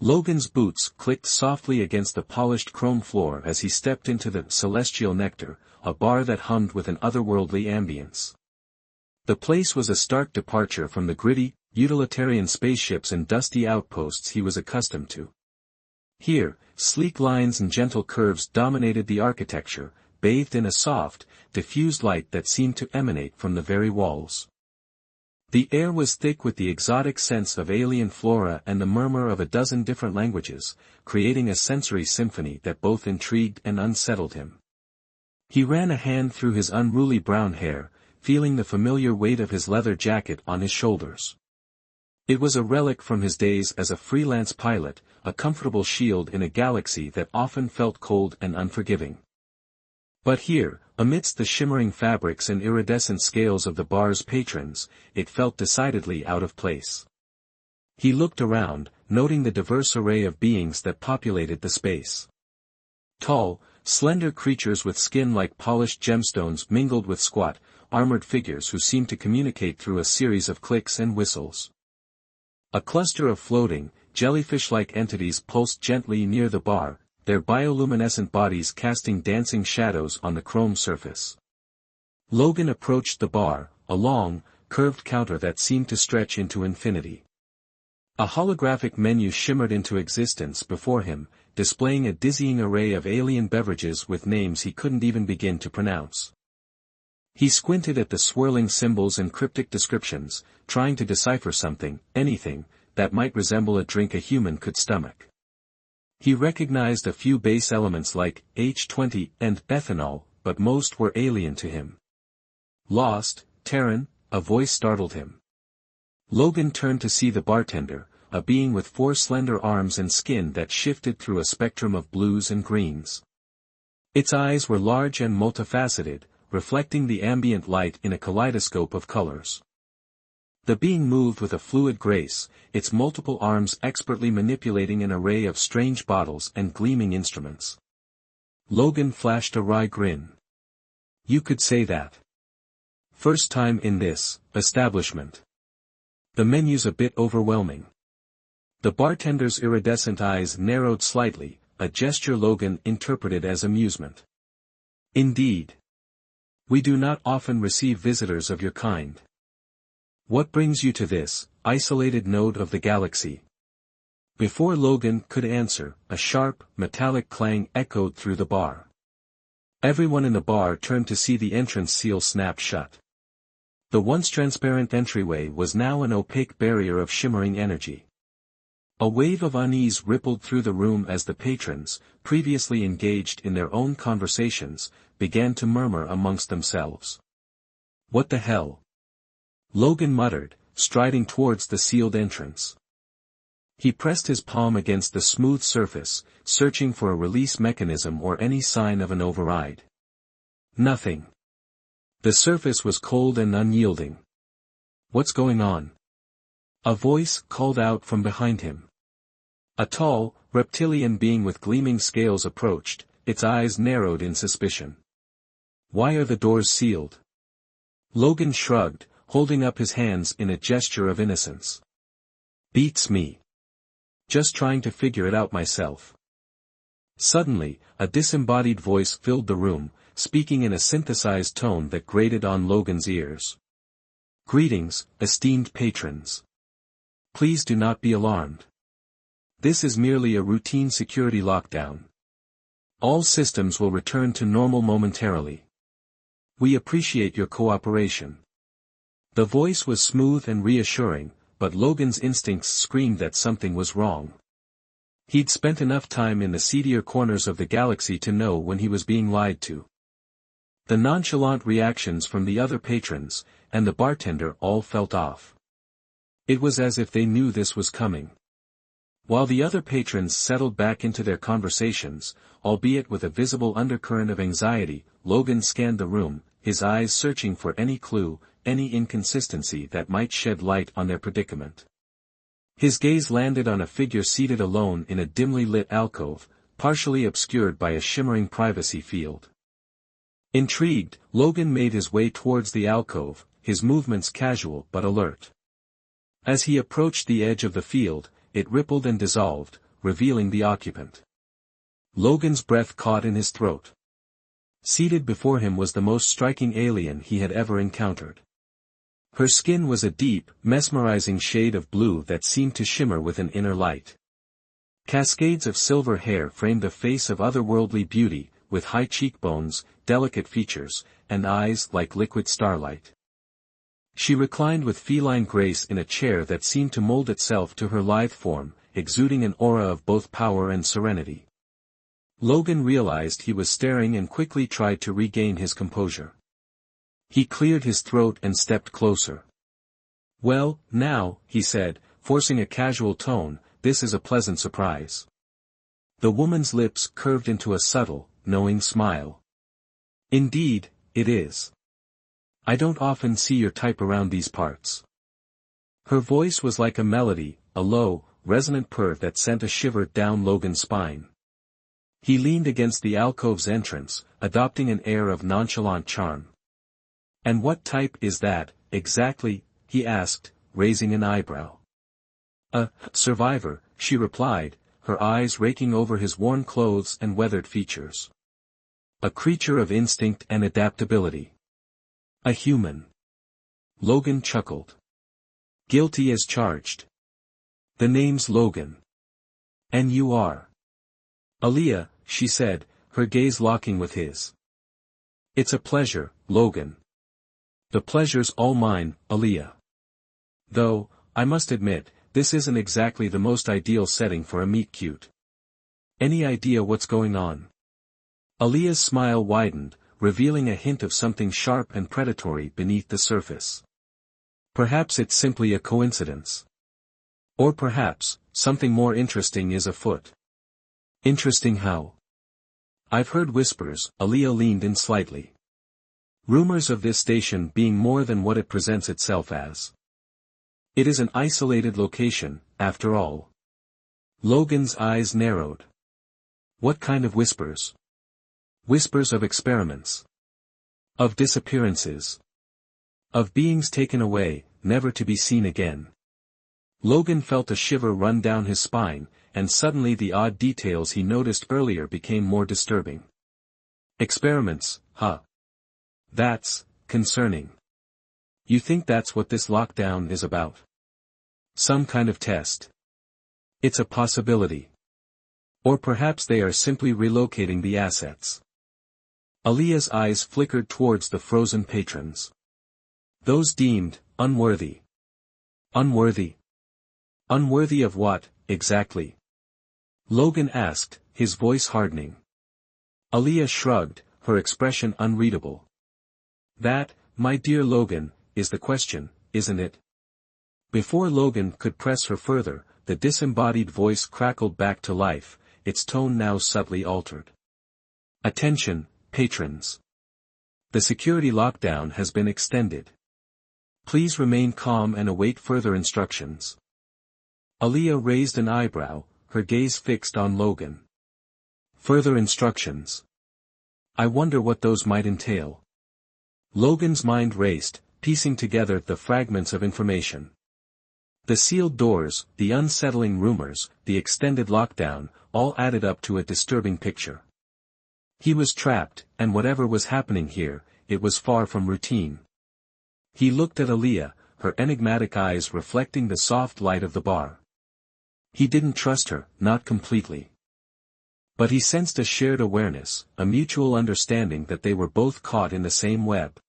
Logan's boots clicked softly against the polished chrome floor as he stepped into the Celestial Nectar, a bar that hummed with an otherworldly ambience. The place was a stark departure from the gritty, utilitarian spaceships and dusty outposts he was accustomed to. Here, sleek lines and gentle curves dominated the architecture, bathed in a soft, diffused light that seemed to emanate from the very walls. The air was thick with the exotic sense of alien flora and the murmur of a dozen different languages, creating a sensory symphony that both intrigued and unsettled him. He ran a hand through his unruly brown hair, feeling the familiar weight of his leather jacket on his shoulders. It was a relic from his days as a freelance pilot, a comfortable shield in a galaxy that often felt cold and unforgiving. But here, amidst the shimmering fabrics and iridescent scales of the bar's patrons, it felt decidedly out of place. He looked around, noting the diverse array of beings that populated the space. Tall, slender creatures with skin like polished gemstones mingled with squat, armored figures who seemed to communicate through a series of clicks and whistles. A cluster of floating, jellyfish-like entities pulsed gently near the bar, their bioluminescent bodies casting dancing shadows on the chrome surface. Logan approached the bar, a long, curved counter that seemed to stretch into infinity. A holographic menu shimmered into existence before him, displaying a dizzying array of alien beverages with names he couldn't even begin to pronounce. He squinted at the swirling symbols and cryptic descriptions, trying to decipher something, anything, that might resemble a drink a human could stomach. He recognized a few base elements like H20 and ethanol, but most were alien to him. Lost, Terran, a voice startled him. Logan turned to see the bartender, a being with 4 slender arms and skin that shifted through a spectrum of blues and greens. Its eyes were large and multifaceted, reflecting the ambient light in a kaleidoscope of colors. The being moved with a fluid grace, its multiple arms expertly manipulating an array of strange bottles and gleaming instruments. Logan flashed a wry grin. You could say that. First time in this establishment. The menu's a bit overwhelming. The bartender's iridescent eyes narrowed slightly, a gesture Logan interpreted as amusement. Indeed. We do not often receive visitors of your kind. What brings you to this isolated node of the galaxy? Before Logan could answer, a sharp, metallic clang echoed through the bar. Everyone in the bar turned to see the entrance seal snap shut. The once transparent entryway was now an opaque barrier of shimmering energy. A wave of unease rippled through the room as the patrons, previously engaged in their own conversations, began to murmur amongst themselves. What the hell? Logan muttered, striding towards the sealed entrance. He pressed his palm against the smooth surface, searching for a release mechanism or any sign of an override. Nothing. The surface was cold and unyielding. What's going on? A voice called out from behind him. A tall, reptilian being with gleaming scales approached, its eyes narrowed in suspicion. Why are the doors sealed? Logan shrugged, holding up his hands in a gesture of innocence. Beats me. Just trying to figure it out myself. Suddenly, a disembodied voice filled the room, speaking in a synthesized tone that grated on Logan's ears. Greetings, esteemed patrons. Please do not be alarmed. This is merely a routine security lockdown. All systems will return to normal momentarily. We appreciate your cooperation. The voice was smooth and reassuring, but Logan's instincts screamed that something was wrong. He'd spent enough time in the seedier corners of the galaxy to know when he was being lied to. The nonchalant reactions from the other patrons, and the bartender all felt off. It was as if they knew this was coming. While the other patrons settled back into their conversations, albeit with a visible undercurrent of anxiety, Logan scanned the room, his eyes searching for any clue, any inconsistency that might shed light on their predicament. His gaze landed on a figure seated alone in a dimly lit alcove, partially obscured by a shimmering privacy field. Intrigued, Logan made his way towards the alcove, his movements casual but alert. As he approached the edge of the field, it rippled and dissolved, revealing the occupant. Logan's breath caught in his throat. Seated before him was the most striking alien he had ever encountered. Her skin was a deep, mesmerizing shade of blue that seemed to shimmer with an inner light. Cascades of silver hair framed a face of otherworldly beauty, with high cheekbones, delicate features, and eyes like liquid starlight. She reclined with feline grace in a chair that seemed to mold itself to her lithe form, exuding an aura of both power and serenity. Logan realized he was staring and quickly tried to regain his composure. He cleared his throat and stepped closer. "Well, now," he said, forcing a casual tone, "this is a pleasant surprise." The woman's lips curved into a subtle, knowing smile. "Indeed, it is. I don't often see your type around these parts." Her voice was like a melody, a low, resonant purr that sent a shiver down Logan's spine. He leaned against the alcove's entrance, adopting an air of nonchalant charm. "And what type is that, exactly?" he asked, raising an eyebrow. "A survivor," she replied, her eyes raking over his worn clothes and weathered features. "A creature of instinct and adaptability. A human." Logan chuckled. "Guilty as charged. The name's Logan. And you are?" "Aaliyah," she said, her gaze locking with his. "It's a pleasure, Logan." "The pleasure's all mine, Aaliyah. Though, I must admit, this isn't exactly the most ideal setting for a meet-cute. Any idea what's going on?" Aaliyah's smile widened, revealing a hint of something sharp and predatory beneath the surface. "Perhaps it's simply a coincidence. Or perhaps, something more interesting is afoot." "Interesting how?" "I've heard whispers," Aaliyah leaned in slightly. "Rumors of this station being more than what it presents itself as. It is an isolated location, after all." Logan's eyes narrowed. "What kind of whispers?" "Whispers of experiments. Of disappearances. Of beings taken away, never to be seen again." Logan felt a shiver run down his spine, and suddenly the odd details he noticed earlier became more disturbing. "Experiments, huh? That's concerning. You think that's what this lockdown is about? Some kind of test?" "It's a possibility. Or perhaps they are simply relocating the assets." Aaliyah's eyes flickered towards the frozen patrons. "Those deemed unworthy." "Unworthy? Unworthy of what, exactly?" Logan asked, his voice hardening. Aaliyah shrugged, her expression unreadable. "That, my dear Logan, is the question, isn't it?" Before Logan could press her further, the disembodied voice crackled back to life, its tone now subtly altered. "Attention, patrons. The security lockdown has been extended. Please remain calm and await further instructions." Aaliyah raised an eyebrow, her gaze fixed on Logan. "Further instructions? I wonder what those might entail." Logan's mind raced, piecing together the fragments of information. The sealed doors, the unsettling rumors, the extended lockdown, all added up to a disturbing picture. He was trapped, and whatever was happening here, it was far from routine. He looked at Aaliyah, her enigmatic eyes reflecting the soft light of the bar. He didn't trust her, not completely. But he sensed a shared awareness, a mutual understanding that they were both caught in the same web.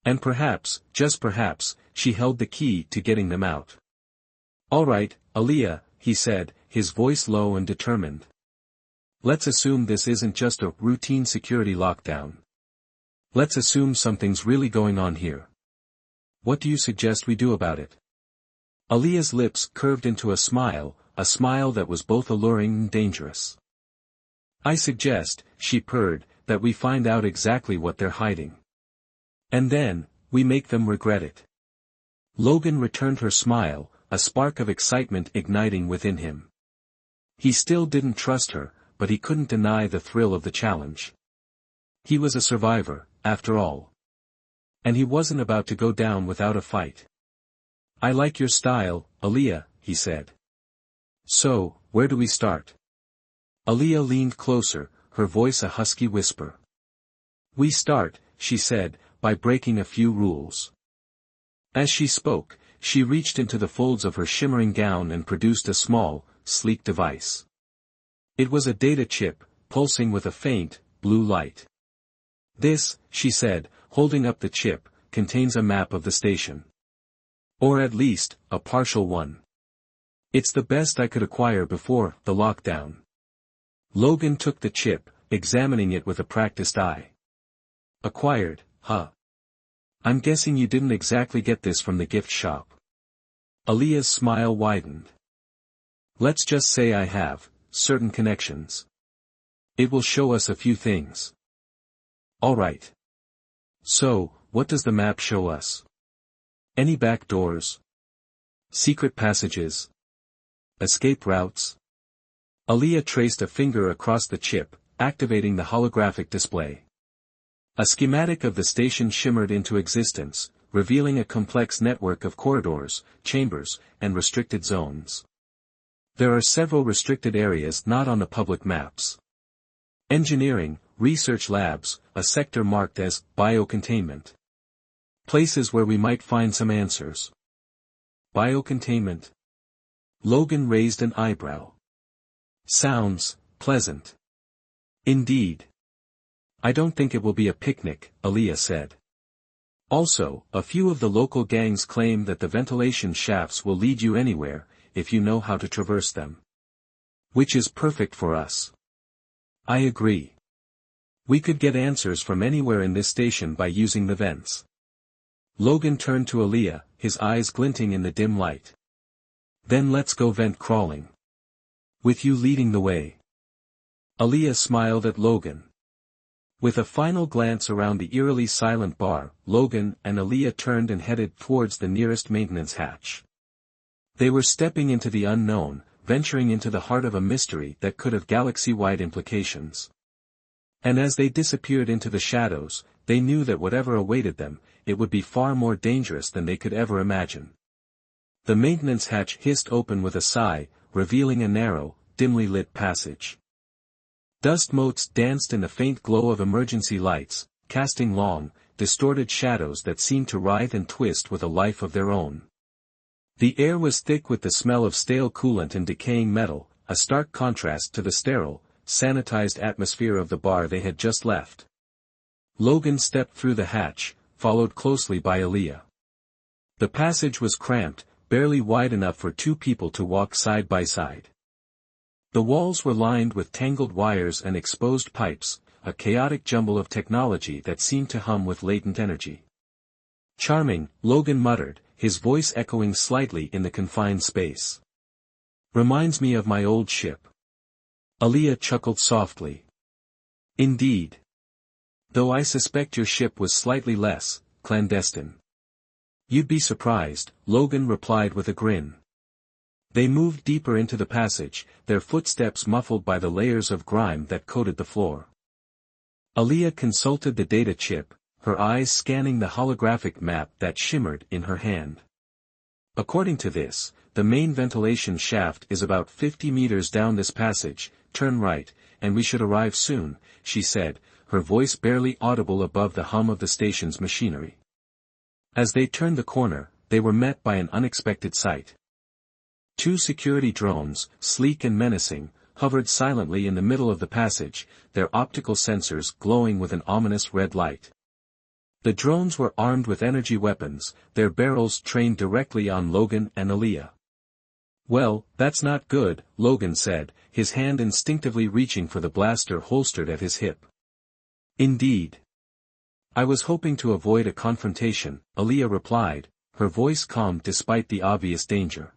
And perhaps, just perhaps, she held the key to getting them out. "All right, Aaliyah," he said, his voice low and determined. "Let's assume this isn't just a routine security lockdown. Let's assume something's really going on here. What do you suggest we do about it?" Aaliyah's lips curved into a smile that was both alluring and dangerous. "I suggest," she purred, "that we find out exactly what they're hiding. And then, we make them regret it." Logan returned her smile, a spark of excitement igniting within him. He still didn't trust her, but he couldn't deny the thrill of the challenge. He was a survivor, after all. And he wasn't about to go down without a fight. "I like your style, Aaliyah," he said. "So, where do we start? Aaliyah leaned closer, her voice a husky whisper. We start, she said, by breaking a few rules. As she spoke, she reached into the folds of her shimmering gown and produced a small, sleek device. It was a data chip, pulsing with a faint, blue light. This, she said, holding up the chip, contains a map of the station. Or at least, a partial one. It's the best I could acquire before the lockdown. Logan took the chip, examining it with a practiced eye. Acquired, huh? I'm guessing you didn't exactly get this from the gift shop. Aaliyah's smile widened. Let's just say I have certain connections. It will show us a few things. Alright. So, what does the map show us? Any back doors? Secret passages? Escape routes? Aaliyah traced a finger across the chip, activating the holographic display. A schematic of the station shimmered into existence, revealing a complex network of corridors, chambers, and restricted zones. There are several restricted areas not on the public maps. Engineering, research labs, a sector marked as biocontainment. Places where we might find some answers. Biocontainment. Logan raised an eyebrow. Sounds pleasant. Indeed. I don't think it will be a picnic, Aaliyah said. Also, a few of the local gangs claim that the ventilation shafts will lead you anywhere, if you know how to traverse them. Which is perfect for us. I agree. We could get answers from anywhere in this station by using the vents. Logan turned to Aaliyah, his eyes glinting in the dim light. Then let's go vent crawling. With you leading the way. Aaliyah smiled at Logan. With a final glance around the eerily silent bar, Logan and Aaliyah turned and headed towards the nearest maintenance hatch. They were stepping into the unknown, venturing into the heart of a mystery that could have galaxy-wide implications. And as they disappeared into the shadows, they knew that whatever awaited them, it would be far more dangerous than they could ever imagine. The maintenance hatch hissed open with a sigh, revealing a narrow, dimly lit passage. Dust motes danced in the faint glow of emergency lights, casting long, distorted shadows that seemed to writhe and twist with a life of their own. The air was thick with the smell of stale coolant and decaying metal, a stark contrast to the sterile, sanitized atmosphere of the bar they had just left. Logan stepped through the hatch, followed closely by Aaliyah. The passage was cramped, barely wide enough for two people to walk side by side. The walls were lined with tangled wires and exposed pipes, a chaotic jumble of technology that seemed to hum with latent energy. Charming, Logan muttered, his voice echoing slightly in the confined space. Reminds me of my old ship. Aaliyah chuckled softly. Indeed. Though I suspect your ship was slightly less clandestine. You'd be surprised, Logan replied with a grin. They moved deeper into the passage, their footsteps muffled by the layers of grime that coated the floor. Aaliyah consulted the data chip, her eyes scanning the holographic map that shimmered in her hand. According to this, the main ventilation shaft is about 50 meters down this passage, turn right, and we should arrive soon, she said, her voice barely audible above the hum of the station's machinery. As they turned the corner, they were met by an unexpected sight. Two security drones, sleek and menacing, hovered silently in the middle of the passage, their optical sensors glowing with an ominous red light. The drones were armed with energy weapons, their barrels trained directly on Logan and Aaliyah. Well, that's not good, Logan said, his hand instinctively reaching for the blaster holstered at his hip. Indeed. I was hoping to avoid a confrontation, Aaliyah replied, her voice calm despite the obvious danger.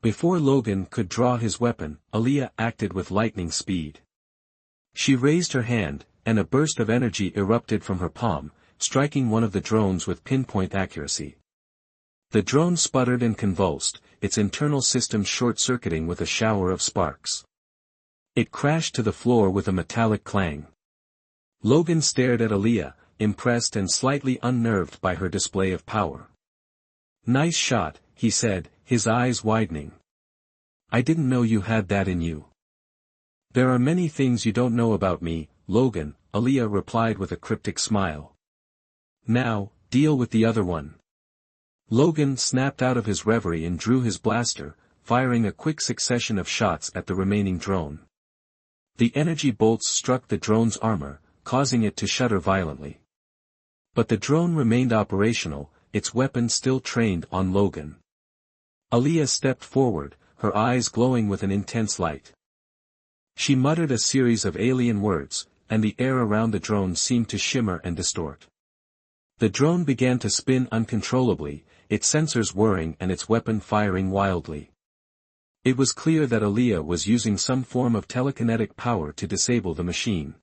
Before Logan could draw his weapon, Aaliyah acted with lightning speed. She raised her hand, and a burst of energy erupted from her palm, striking one of the drones with pinpoint accuracy. The drone sputtered and convulsed, its internal system short-circuiting with a shower of sparks. It crashed to the floor with a metallic clang. Logan stared at Aaliyah, impressed and slightly unnerved by her display of power. Nice shot, he said, his eyes widening. I didn't know you had that in you. There are many things you don't know about me, Logan, Aaliyah replied with a cryptic smile. Now, deal with the other one. Logan snapped out of his reverie and drew his blaster, firing a quick succession of shots at the remaining drone. The energy bolts struck the drone's armor, causing it to shudder violently. But the drone remained operational, its weapon still trained on Logan. Aaliyah stepped forward, her eyes glowing with an intense light. She muttered a series of alien words, and the air around the drone seemed to shimmer and distort. The drone began to spin uncontrollably, its sensors whirring and its weapon firing wildly. It was clear that Aaliyah was using some form of telekinetic power to disable the machine.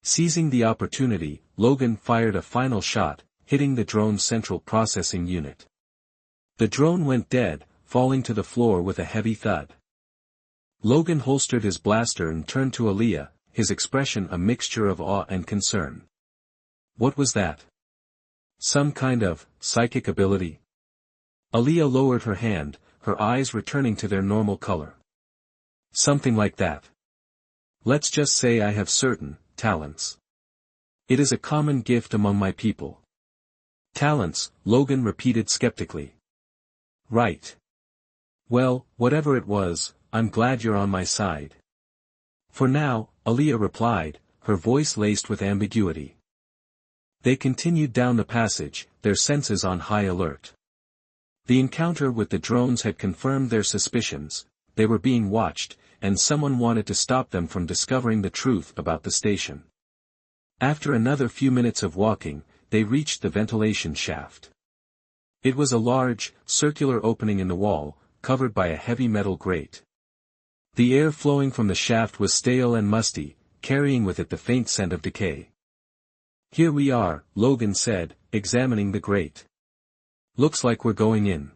Seizing the opportunity, Logan fired a final shot, hitting the drone's central processing unit. The drone went dead, falling to the floor with a heavy thud. Logan holstered his blaster and turned to Aaliyah, his expression a mixture of awe and concern. What was that? Some kind of psychic ability? Aaliyah lowered her hand, her eyes returning to their normal color. Something like that. Let's just say I have certain talents. It is a common gift among my people. Talents, Logan repeated skeptically. Right. Well, whatever it was, I'm glad you're on my side. For now, Aaliyah replied, her voice laced with ambiguity. They continued down the passage, their senses on high alert. The encounter with the drones had confirmed their suspicions, they were being watched, and someone wanted to stop them from discovering the truth about the station. After another few minutes of walking, they reached the ventilation shaft. It was a large, circular opening in the wall, covered by a heavy metal grate. The air flowing from the shaft was stale and musty, carrying with it the faint scent of decay. Here we are, Logan said, examining the grate. Looks like we're going in.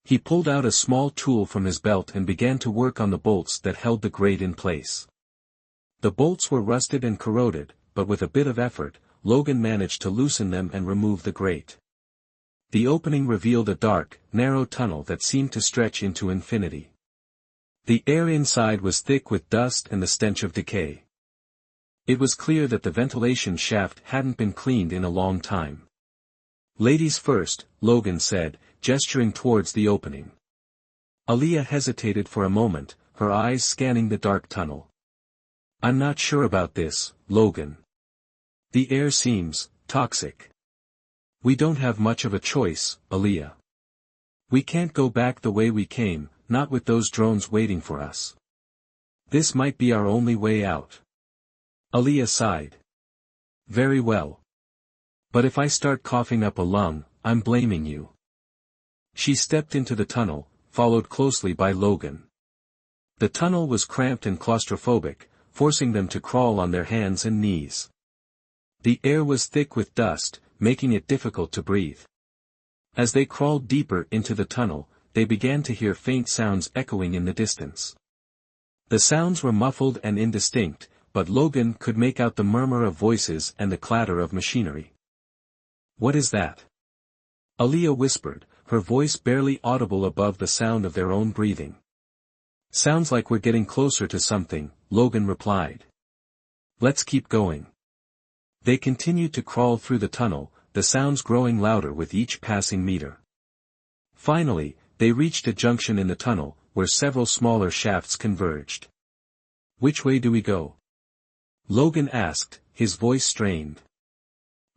He pulled out a small tool from his belt and began to work on the bolts that held the grate in place. The bolts were rusted and corroded, but with a bit of effort, Logan managed to loosen them and remove the grate. The opening revealed a dark, narrow tunnel that seemed to stretch into infinity. The air inside was thick with dust and the stench of decay. It was clear that the ventilation shaft hadn't been cleaned in a long time. Ladies first, Logan said, gesturing towards the opening. Aaliyah hesitated for a moment, her eyes scanning the dark tunnel. I'm not sure about this, Logan. The air seems toxic. We don't have much of a choice, Aaliyah. We can't go back the way we came, not with those drones waiting for us. This might be our only way out. Aaliyah sighed. Very well. But if I start coughing up a lung, I'm blaming you. She stepped into the tunnel, followed closely by Logan. The tunnel was cramped and claustrophobic, forcing them to crawl on their hands and knees. The air was thick with dust, making it difficult to breathe. As they crawled deeper into the tunnel, they began to hear faint sounds echoing in the distance. The sounds were muffled and indistinct, but Logan could make out the murmur of voices and the clatter of machinery. What is that? Aaliyah whispered, her voice barely audible above the sound of their own breathing. Sounds like we're getting closer to something, Logan replied. Let's keep going. They continued to crawl through the tunnel, the sounds growing louder with each passing meter. Finally, they reached a junction in the tunnel, where several smaller shafts converged. Which way do we go? Logan asked, his voice strained.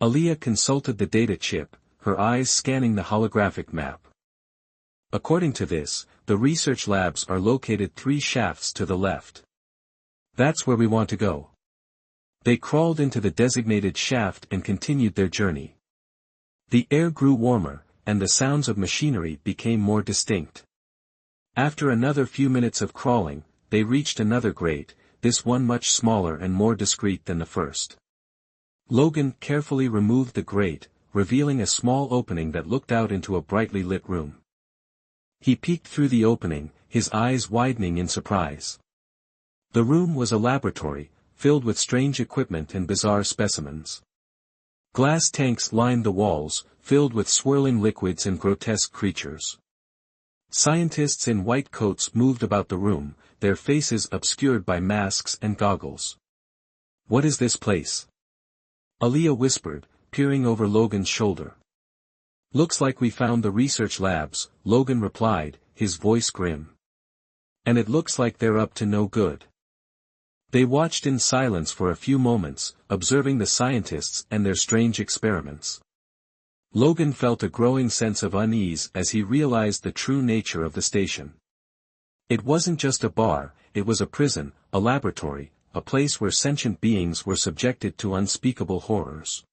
Aaliyah consulted the data chip, her eyes scanning the holographic map. According to this, the research labs are located 3 shafts to the left. That's where we want to go. They crawled into the designated shaft and continued their journey. The air grew warmer, and the sounds of machinery became more distinct. After another few minutes of crawling, they reached another grate, this one much smaller and more discreet than the first. Logan carefully removed the grate, revealing a small opening that looked out into a brightly lit room. He peeked through the opening, his eyes widening in surprise. The room was a laboratory, filled with strange equipment and bizarre specimens. Glass tanks lined the walls, filled with swirling liquids and grotesque creatures. Scientists in white coats moved about the room, their faces obscured by masks and goggles. "What is this place?" Aaliyah whispered, peering over Logan's shoulder. "Looks like we found the research labs," Logan replied, his voice grim. "And it looks like they're up to no good." They watched in silence for a few moments, observing the scientists and their strange experiments. Logan felt a growing sense of unease as he realized the true nature of the station. It wasn't just a bar, it was a prison, a laboratory, a place where sentient beings were subjected to unspeakable horrors.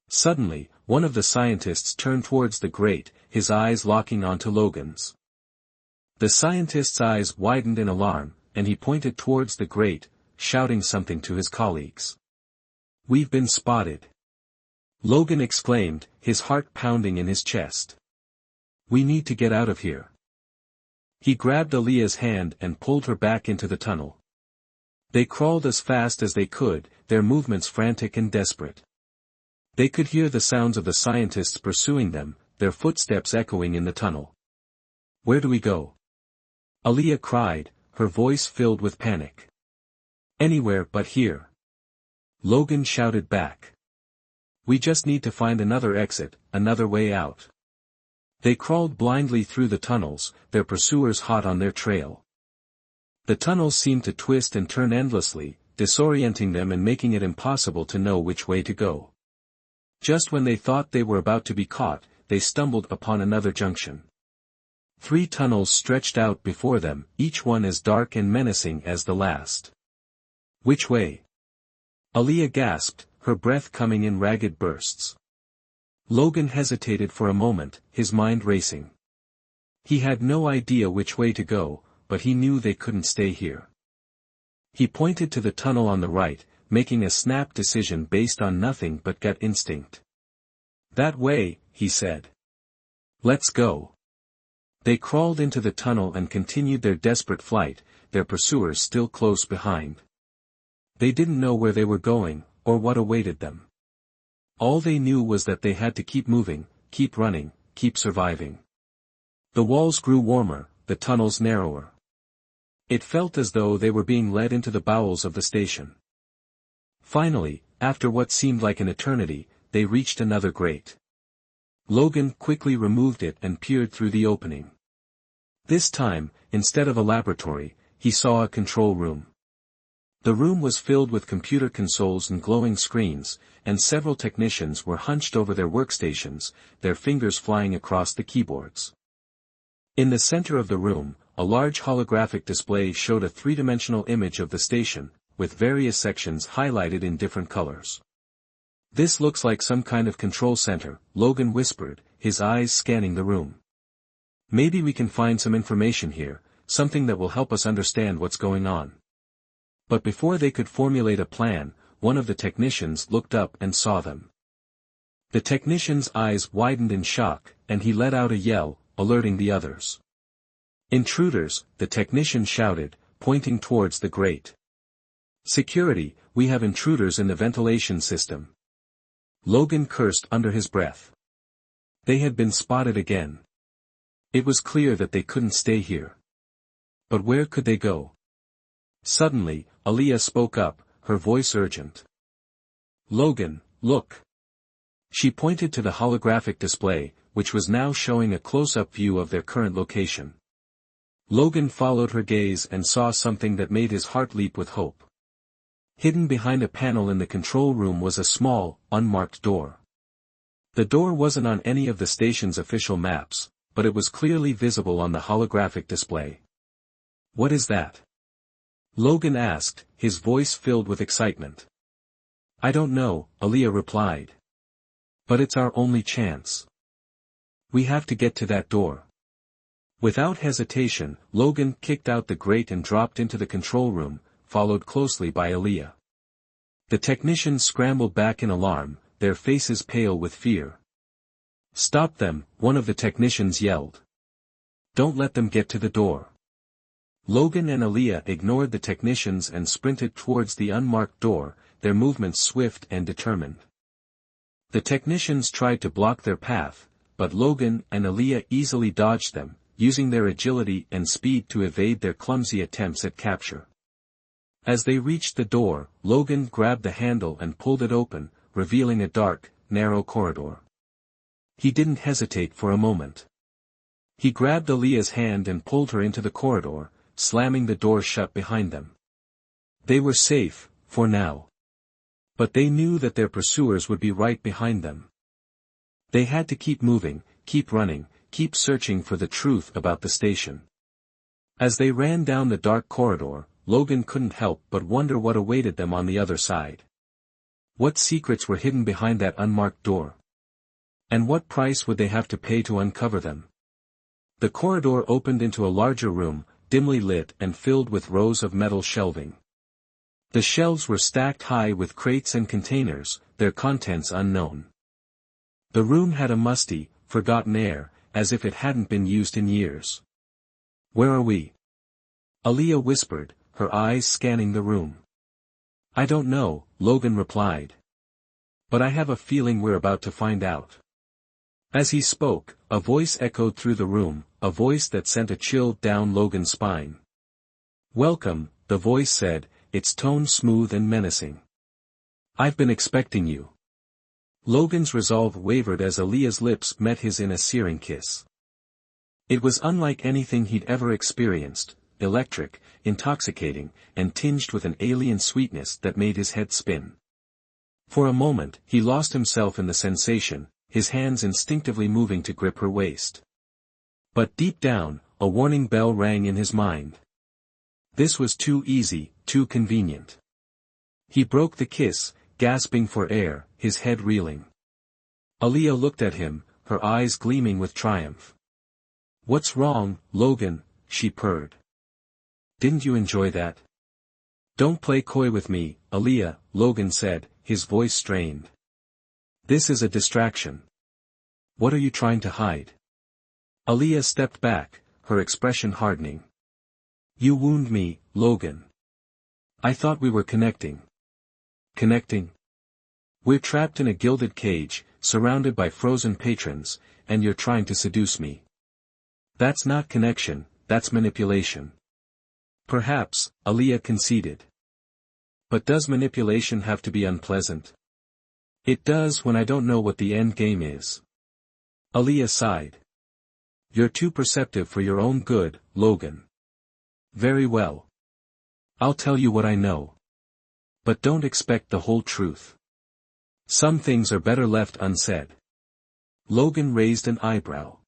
Suddenly, one of the scientists turned towards the grate, his eyes locking onto Logan's. The scientist's eyes widened in alarm, and he pointed towards the grate, shouting something to his colleagues. "We've been spotted!" Logan exclaimed, his heart pounding in his chest. "We need to get out of here." He grabbed Aaliyah's hand and pulled her back into the tunnel. They crawled as fast as they could, their movements frantic and desperate. They could hear the sounds of the scientists pursuing them, their footsteps echoing in the tunnel. "Where do we go?" Aaliyah cried, her voice filled with panic. "Anywhere but here," Logan shouted back. "We just need to find another exit, another way out." They crawled blindly through the tunnels, their pursuers hot on their trail. The tunnels seemed to twist and turn endlessly, disorienting them and making it impossible to know which way to go. Just when they thought they were about to be caught, they stumbled upon another junction. 3 tunnels stretched out before them, each one as dark and menacing as the last. "Which way?" Aaliyah gasped, her breath coming in ragged bursts. Logan hesitated for a moment, his mind racing. He had no idea which way to go, but he knew they couldn't stay here. He pointed to the tunnel on the right, making a snap decision based on nothing but gut instinct. "That way," he said. "Let's go." They crawled into the tunnel and continued their desperate flight, their pursuers still close behind. They didn't know where they were going, or what awaited them. All they knew was that they had to keep moving, keep running, keep surviving. The walls grew warmer, the tunnels narrower. It felt as though they were being led into the bowels of the station. Finally, after what seemed like an eternity, they reached another grate. Logan quickly removed it and peered through the opening. This time, instead of a laboratory, he saw a control room. The room was filled with computer consoles and glowing screens, and several technicians were hunched over their workstations, their fingers flying across the keyboards. In the center of the room, a large holographic display showed a 3-dimensional image of the station, with various sections highlighted in different colors. "This looks like some kind of control center," Logan whispered, his eyes scanning the room. "Maybe we can find some information here, something that will help us understand what's going on." But before they could formulate a plan, one of the technicians looked up and saw them. The technician's eyes widened in shock, and he let out a yell, alerting the others. "Intruders," the technician shouted, pointing towards the grate. "Security, we have intruders in the ventilation system." Logan cursed under his breath. They had been spotted again. It was clear that they couldn't stay here. But where could they go? Suddenly, Aaliyah spoke up, her voice urgent. "Logan, look." She pointed to the holographic display, which was now showing a close-up view of their current location. Logan followed her gaze and saw something that made his heart leap with hope. Hidden behind a panel in the control room was a small, unmarked door. The door wasn't on any of the station's official maps, but it was clearly visible on the holographic display. "What is that?" Logan asked, his voice filled with excitement. "I don't know," Aaliyah replied. "But it's our only chance. We have to get to that door." Without hesitation, Logan kicked out the grate and dropped into the control room, followed closely by Aaliyah. The technicians scrambled back in alarm, their faces pale with fear. "Stop them," one of the technicians yelled. "Don't let them get to the door." Logan and Aaliyah ignored the technicians and sprinted towards the unmarked door, their movements swift and determined. The technicians tried to block their path, but Logan and Aaliyah easily dodged them, using their agility and speed to evade their clumsy attempts at capture. As they reached the door, Logan grabbed the handle and pulled it open, revealing a dark, narrow corridor. He didn't hesitate for a moment. He grabbed Aaliyah's hand and pulled her into the corridor, slamming the door shut behind them. They were safe, for now. But they knew that their pursuers would be right behind them. They had to keep moving, keep running, keep searching for the truth about the station. As they ran down the dark corridor, Logan couldn't help but wonder what awaited them on the other side. What secrets were hidden behind that unmarked door? And what price would they have to pay to uncover them? The corridor opened into a larger room, dimly lit and filled with rows of metal shelving. The shelves were stacked high with crates and containers, their contents unknown. The room had a musty, forgotten air, as if it hadn't been used in years. "Where are we?" Aaliyah whispered, her eyes scanning the room. "I don't know," Logan replied. "But I have a feeling we're about to find out." As he spoke, a voice echoed through the room, a voice that sent a chill down Logan's spine. "Welcome," the voice said, its tone smooth and menacing. "I've been expecting you." Logan's resolve wavered as Aaliyah's lips met his in a searing kiss. It was unlike anything he'd ever experienced, electric, intoxicating, and tinged with an alien sweetness that made his head spin. For a moment, he lost himself in the sensation, his hands instinctively moving to grip her waist. But deep down, a warning bell rang in his mind. This was too easy, too convenient. He broke the kiss, gasping for air, his head reeling. Aaliyah looked at him, her eyes gleaming with triumph. "What's wrong, Logan?" she purred. "Didn't you enjoy that?" "Don't play coy with me, Aaliyah," Logan said, his voice strained. "This is a distraction. What are you trying to hide?" Aaliyah stepped back, her expression hardening. "You wound me, Logan. I thought we were connecting." "Connecting? We're trapped in a gilded cage, surrounded by frozen patrons, and you're trying to seduce me. That's not connection, that's manipulation." "Perhaps," Aaliyah conceded. "But does manipulation have to be unpleasant?" "It does when I don't know what the end game is." Aaliyah sighed. "You're too perceptive for your own good, Logan." "Very well. I'll tell you what I know. But don't expect the whole truth. Some things are better left unsaid." Logan raised an eyebrow.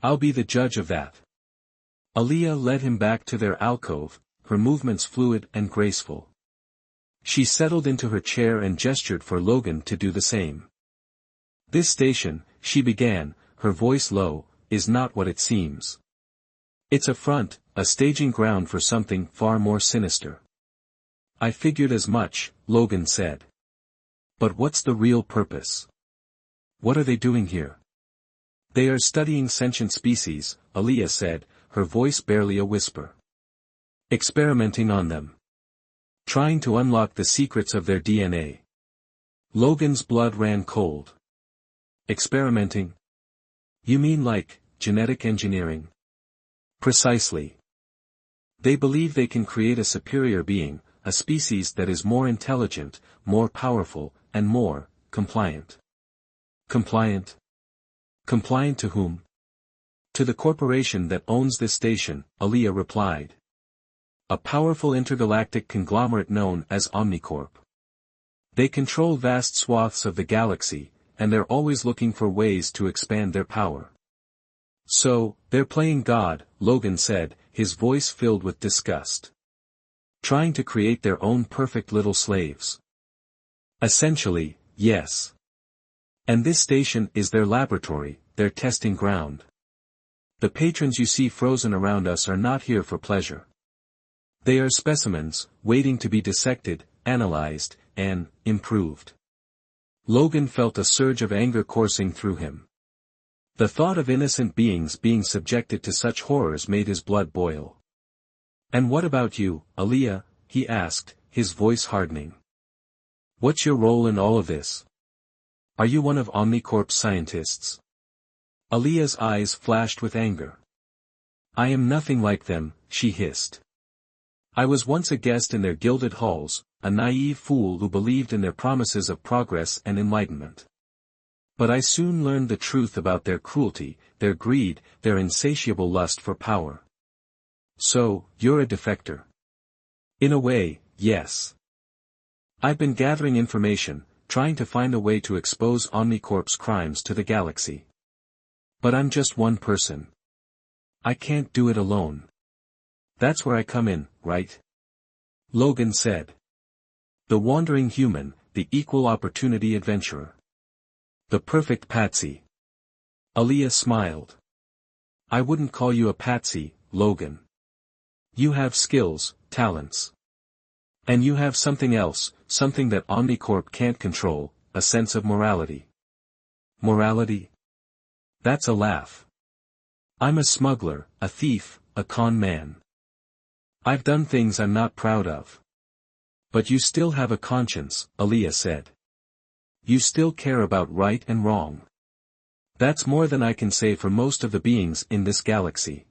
"I'll be the judge of that." Aaliyah led him back to their alcove, her movements fluid and graceful. She settled into her chair and gestured for Logan to do the same. "This station," she began, her voice low, "is not what it seems. It's a front, a staging ground for something far more sinister." "I figured as much," Logan said. "But what's the real purpose? What are they doing here?" "They are studying sentient species," Aaliyah said, her voice barely a whisper. "Experimenting on them. Trying to unlock the secrets of their DNA." Logan's blood ran cold. "Experimenting? You mean like, genetic engineering?" "Precisely. They believe they can create a superior being, a species that is more intelligent, more powerful, and more compliant." "Compliant? Compliant to whom?" "To the corporation that owns this station," Aaliyah replied. "A powerful intergalactic conglomerate known as Omnicorp. They control vast swaths of the galaxy, and they're always looking for ways to expand their power." "So, they're playing God," Logan said, his voice filled with disgust. "Trying to create their own perfect little slaves." "Essentially, yes. And this station is their laboratory, their testing ground. The patrons you see frozen around us are not here for pleasure. They are specimens, waiting to be dissected, analyzed, and improved." Logan felt a surge of anger coursing through him. The thought of innocent beings being subjected to such horrors made his blood boil. "And what about you, Aaliyah?" he asked, his voice hardening. "What's your role in all of this? Are you one of Omnicorp's scientists?" Aaliyah's eyes flashed with anger. I am nothing like them, she hissed. I was once a guest in their gilded halls, a naive fool who believed in their promises of progress and enlightenment. But I soon learned the truth about their cruelty, their greed, their insatiable lust for power. So, you're a defector. In a way, yes. I've been gathering information, trying to find a way to expose Omnicorp's crimes to the galaxy. But I'm just one person. I can't do it alone. That's where I come in, right? Logan said. The wandering human, the equal opportunity adventurer. The perfect patsy. Aaliyah smiled. I wouldn't call you a patsy, Logan. You have skills, talents. And you have something else, something that Omnicorp can't control, a sense of morality. Morality? That's a laugh. I'm a smuggler, a thief, a con man. I've done things I'm not proud of. But you still have a conscience, Aaliyah said. You still care about right and wrong. That's more than I can say for most of the beings in this galaxy.